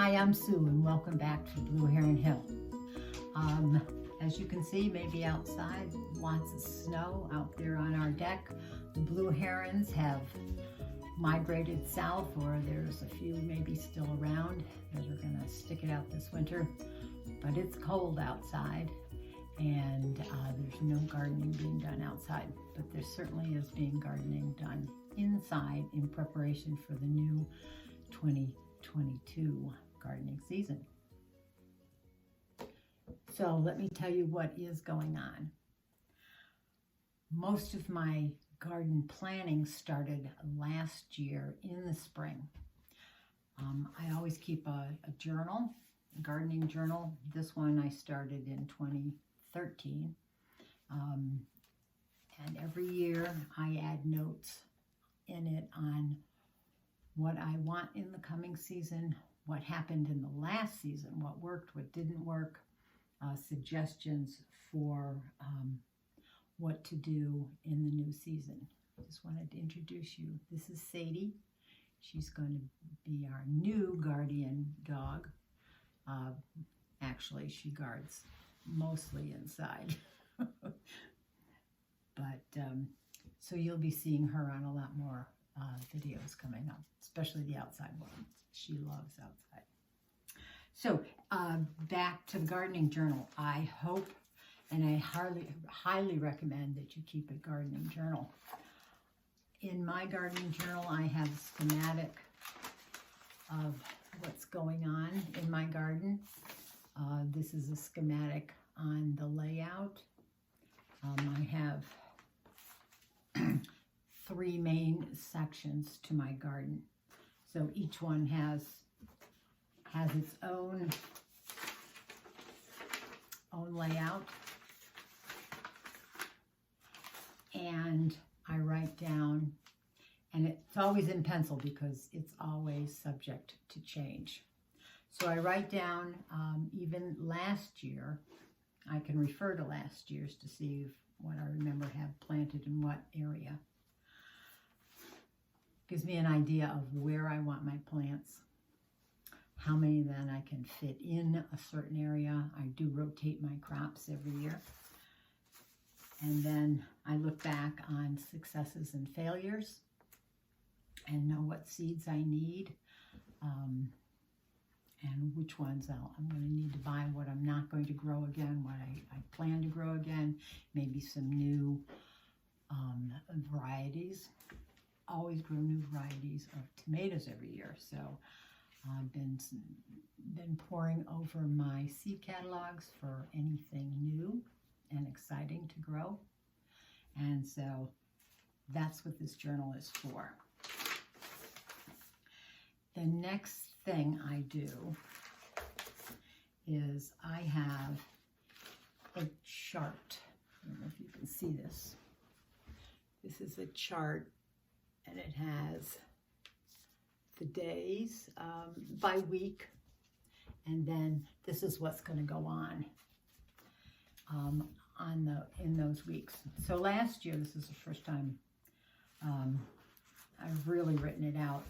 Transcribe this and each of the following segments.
Hi, I'm Sue and welcome back to Blue Heron Hill. As you can see, maybe outside, lots of snow out there on our deck. The blue herons have migrated south, or there's a few maybe still around that are going to stick it out this winter. But it's cold outside and there's no gardening being done outside, but there certainly is being gardening done inside in preparation for the new 2022 gardening season. So let me tell you what is going on. Most of my garden planning started last year in the spring. I always keep a journal, a gardening journal. This one I started in 2013. And every year I add notes in it on what I want in the coming season, what happened in the last season, what worked, what didn't work, suggestions for what to do in the new season. Just wanted to introduce you. This is Sadie. She's going to be our new guardian dog. Actually, she guards mostly inside. But so you'll be seeing her on a lot more videos coming up, especially the outside ones. She loves outside. So back to the gardening journal. I hope and I highly recommend that you keep a gardening journal. In my gardening journal, I have a schematic of what's going on in my garden. This is a schematic on the layout. I have 3 main sections to my garden. So each one has its own layout. And I write down, and it's always in pencil because it's always subject to change. So I write down, even last year, I can refer to last year's to see what I remember have planted in what area. Gives me an idea of where I want my plants, how many then I can fit in a certain area. I do rotate my crops every year. And then I look back on successes and failures and know what seeds I need, and which ones I'm going to need to buy, what I'm not going to grow again, what I plan to grow again, maybe some new varieties. Always grow new varieties of tomatoes every year. So I've been poring over my seed catalogs for anything new and exciting to grow. And so that's what this journal is for. The next thing I do is I have a chart. I don't know if you can see this. This is a chart, and it has the days by week, and then this is what's going to go on in those weeks. So last year, this is the first time I've really written it out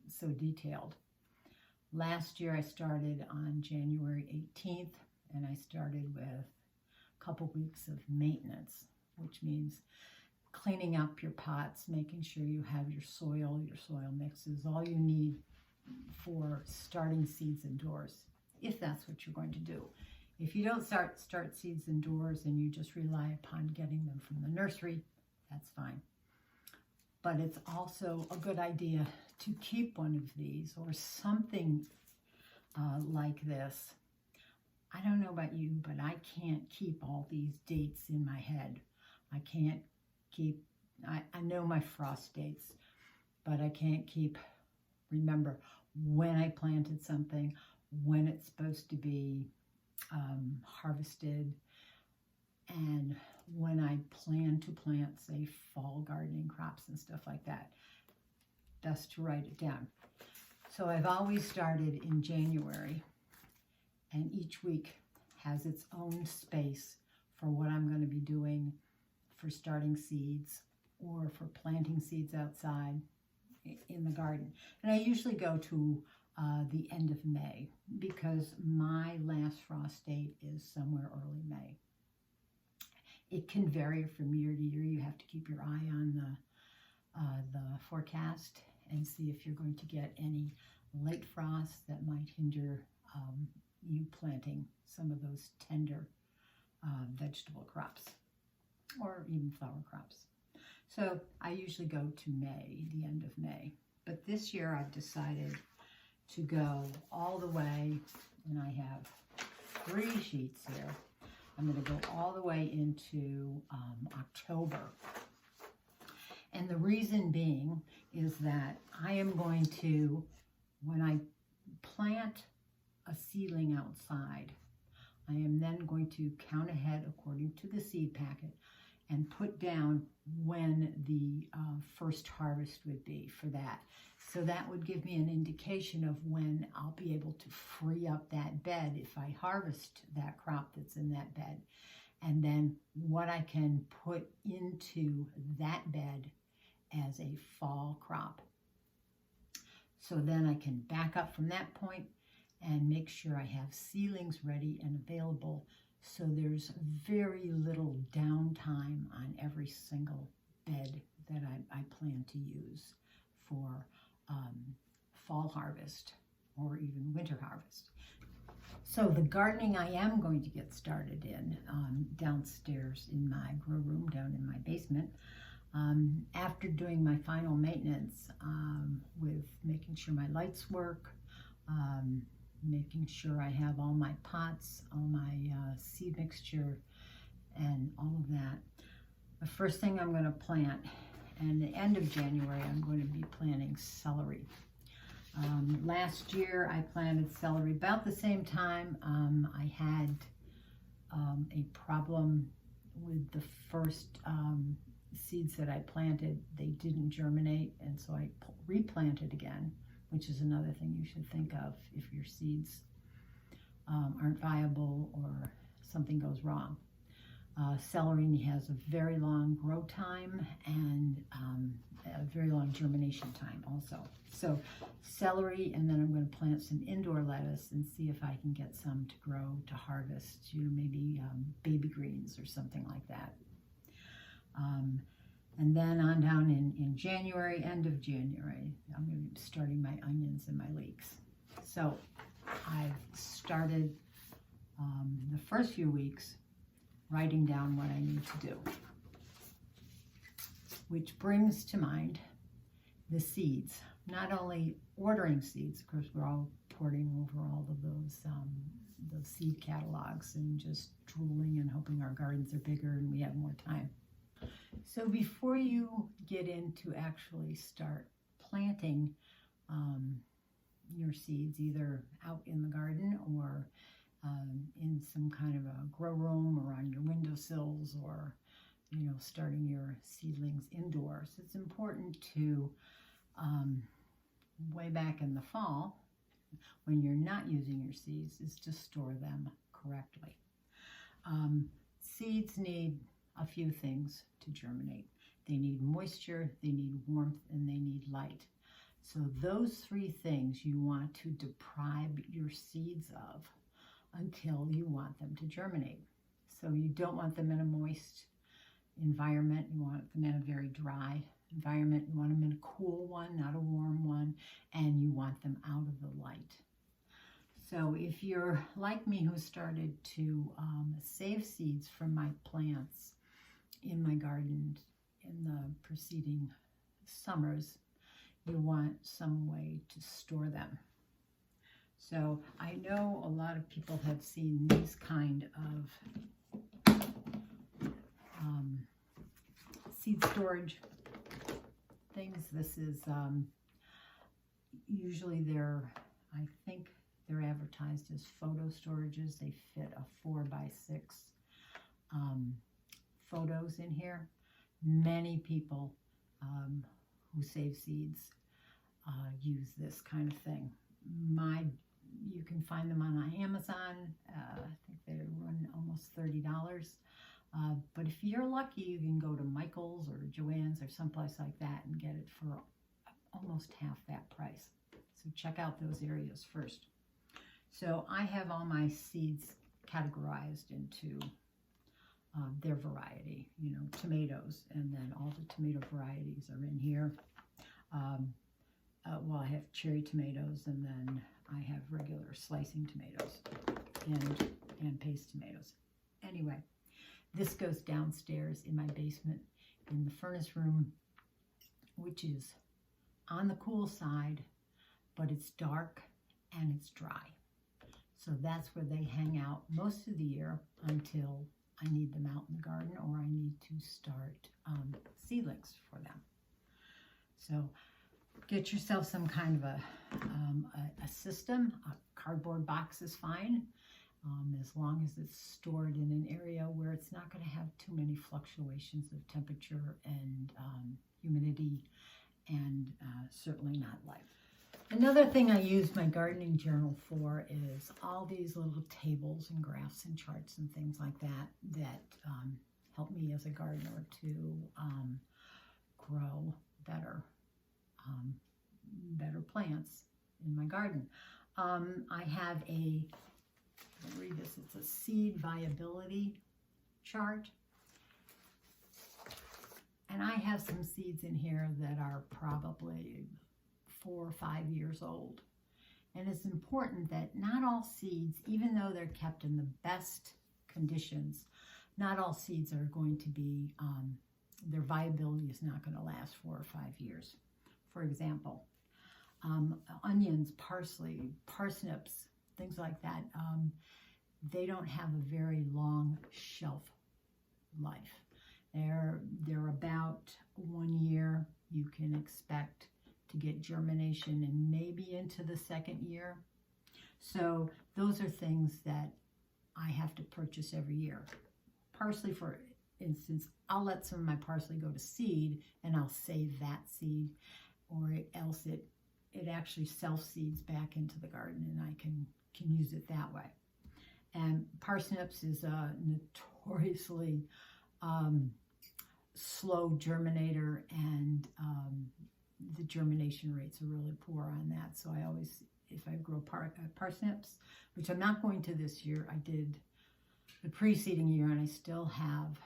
so detailed. Last year I started on January 18th, and I started with a couple weeks of maintenance, which means cleaning up your pots, making sure you have your soil mixes, all you need for starting seeds indoors, if that's what you're going to do. If you don't start seeds indoors and you just rely upon getting them from the nursery, that's fine. But it's also a good idea to keep one of these or something like this. I don't know about you, but I can't keep all these dates in my head. I can't keep, I know my frost dates, but I can't remember when I planted something, when it's supposed to be harvested, and when I plan to plant, say, fall gardening crops and stuff like that. Best to write it down. So I've always started in January, and each week has its own space for what I'm going to be doing for starting seeds or for planting seeds outside in the garden. And I usually go to the end of May because my last frost date is somewhere early May. It can vary from year to year. You have to keep your eye on the forecast and see if you're going to get any late frost that might hinder you planting some of those tender vegetable crops or even flower crops. So I usually go to May, the end of May. But this year I've decided to go all the way, and I have 3 sheets here. I'm going to go all the way into October. And the reason being is that I am going to, when I plant a seedling outside, I am then going to count ahead according to the seed packet and put down when the first harvest would be for that. So that would give me an indication of when I'll be able to free up that bed if I harvest that crop that's in that bed, and then what I can put into that bed as a fall crop. So then I can back up from that point and make sure I have seedlings ready and available, so there's very little downtime on every single bed that I plan to use for fall harvest or even winter harvest. So the gardening I am going to get started in downstairs in my grow room down in my basement. After doing my final maintenance with making sure my lights work, making sure I have all my pots, all my seed mixture, and all of that. The first thing I'm going to plant, and the end of January, I'm going to be planting celery. Last year I planted celery about the same time. I had a problem with the first seeds that I planted. They didn't germinate, and so I replanted again, which is another thing you should think of if your seeds aren't viable or something goes wrong. Celery has a very long grow time and a very long germination time also. So celery, and then I'm going to plant some indoor lettuce and see if I can get some to grow to harvest, maybe baby greens or something like that. And then on down in January, end of January, I'm going to be starting my onions and my leeks. So I've started the first few weeks writing down what I need to do, which brings to mind the seeds. Not only ordering seeds, of course, we're all poring over all of those seed catalogs and just drooling and hoping our gardens are bigger and we have more time. So before you get into actually start planting your seeds, either out in the garden or in some kind of a grow room or on your windowsills, or starting your seedlings indoors, it's important to way back in the fall, when you're not using your seeds, is to store them correctly. Seeds need a few things to germinate. They need moisture, they need warmth, and they need light. So those 3 things you want to deprive your seeds of until you want them to germinate. So you don't want them in a moist environment. You want them in a very dry environment. You want them in a cool one, not a warm one, and you want them out of the light. So if you're like me, who started to save seeds from my plants in my garden in the preceding summers, you want some way to store them. So I know a lot of people have seen these kind of seed storage things. This is usually I think they're advertised as photo storages. They fit a 4x6 photos in here. Many people who save seeds use this kind of thing. You can find them on Amazon. I think they run almost $30. But if you're lucky, you can go to Michael's or Joann's or someplace like that and get it for almost half that price. So check out those areas first. So I have all my seeds categorized into their variety, you know, tomatoes, and then all the tomato varieties are in here. Well, I have cherry tomatoes, and then I have regular slicing tomatoes and paste tomatoes. Anyway, this goes downstairs in my basement in the furnace room, which is on the cool side, but it's dark and it's dry. So that's where they hang out most of the year until I need them out in the garden or I need to start seedlings for them. So get yourself some kind of a system. A cardboard box is fine, as long as it's stored in an area where it's not going to have too many fluctuations of temperature and humidity, and certainly not light. Another thing I use my gardening journal for is all these little tables and graphs and charts and things like that help me as a gardener to grow better plants in my garden. I have I'll read this, it's a seed viability chart. And I have some seeds in here that are probably 4 or 5 years old. And it's important that not all seeds, even though they're kept in the best conditions, not all seeds are going to be, their viability is not going to last 4 or 5 years. For example, onions, parsley, parsnips, things like that, they don't have a very long shelf life. They're about 1 year. You can expect to get germination and maybe into the 2nd year. So those are things that I have to purchase every year. Parsley, for instance, I'll let some of my parsley go to seed and I'll save that seed, or else it actually self-seeds back into the garden and I can use it that way. And parsnips is a notoriously slow germinator, and the germination rates are really poor on that. So I always, if I grow parsnips, which I'm not going to this year, I did the preceding year, and I still have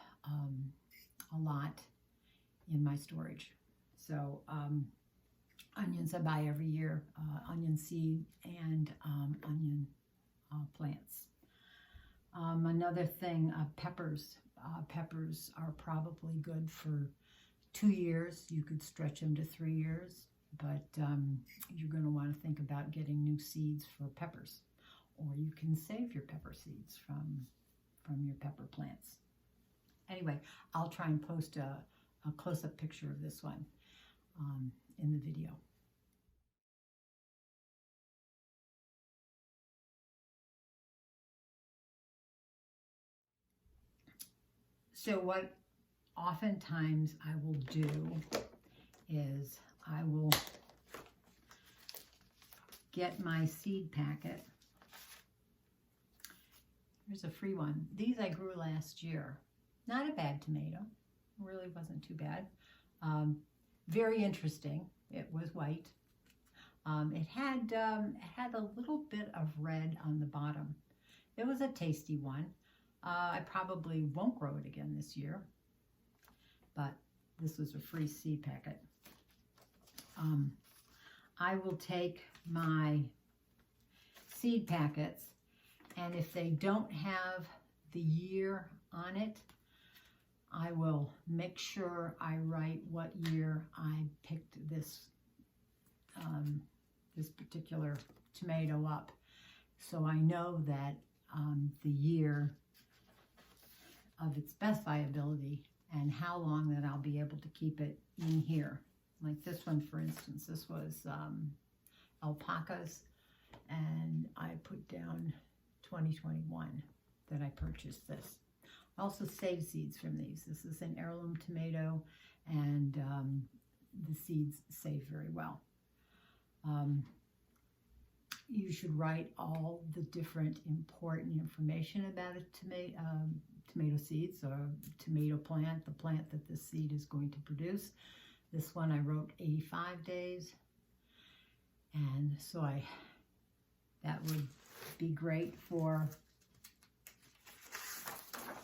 a lot in my storage. So onions I buy every year, onion seed and onion plants. Another thing, peppers. Peppers are probably good for 2 years. You could stretch them to 3 years, but you're going to want to think about getting new seeds for peppers, or you can save your pepper seeds from your pepper plants. Anyway, I'll try and post a close-up picture of this one in the video. So what oftentimes I will do is I will get my seed packet. Here's a free one. These I grew last year. Not a bad tomato. Really wasn't too bad. Very interesting. It was white. It had a little bit of red on the bottom. It was a tasty one. I probably won't grow it again this year, but this was a free seed packet. I will take my seed packets, and if they don't have the year on it, I will make sure I write what year I picked this this particular tomato up, so I know that the year of its best viability and how long that I'll be able to keep it in here. Like this one, for instance, this was alpacas, and I put down 2021 that I purchased this. I also saved seeds from these. This is an heirloom tomato, and the seeds save very well. You should write all the different important information about a tomato seeds, or tomato plant, the plant that this seed is going to produce. This one I wrote 85 days. And so that would be great for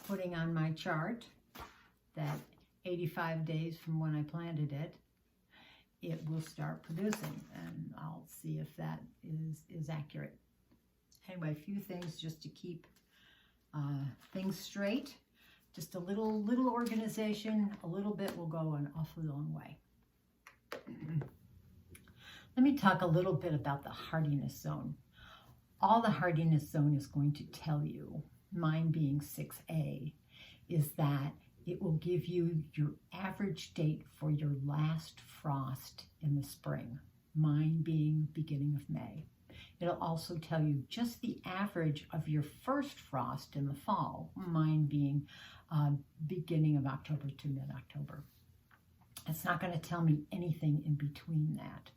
putting on my chart that 85 days from when I planted it, it will start producing, and I'll see if that is accurate. Anyway, a few things just to keep things straight. Just a little organization, a little bit will go an awfully long way. Let me talk a little bit about the hardiness zone. All the hardiness zone is going to tell you, mine being 6A, is that it will give you your average date for your last frost in the spring, mine being beginning of May. It'll also tell you just the average of your first frost in the fall, mine being beginning of October to mid-October. It's not going to tell me anything in between that.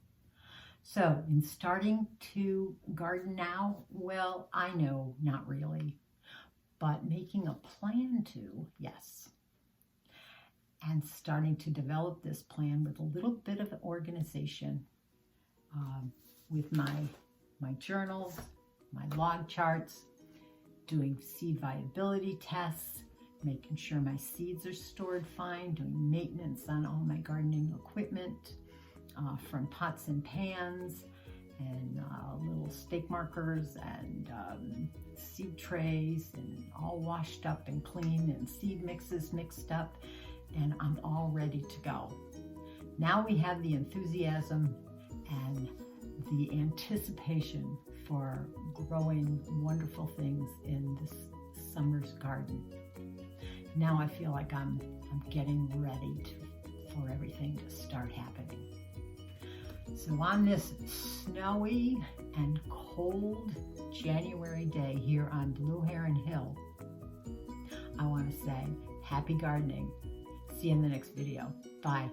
So in starting to garden now, well, I know not really, but making a plan to, yes. And starting to develop this plan with a little bit of organization with my journals, my log charts, doing seed viability tests, making sure my seeds are stored fine, doing maintenance on all my gardening equipment, from pots and pans and little stake markers and seed trays, and all washed up and clean, and seed mixes mixed up, and I'm all ready to go. Now we have the enthusiasm and the anticipation for growing wonderful things in this summer's garden. Now I feel like I'm getting ready for everything to start happening. So on this snowy and cold January day here on Blue Heron Hill, I want to say happy gardening. See you in the next video. Bye.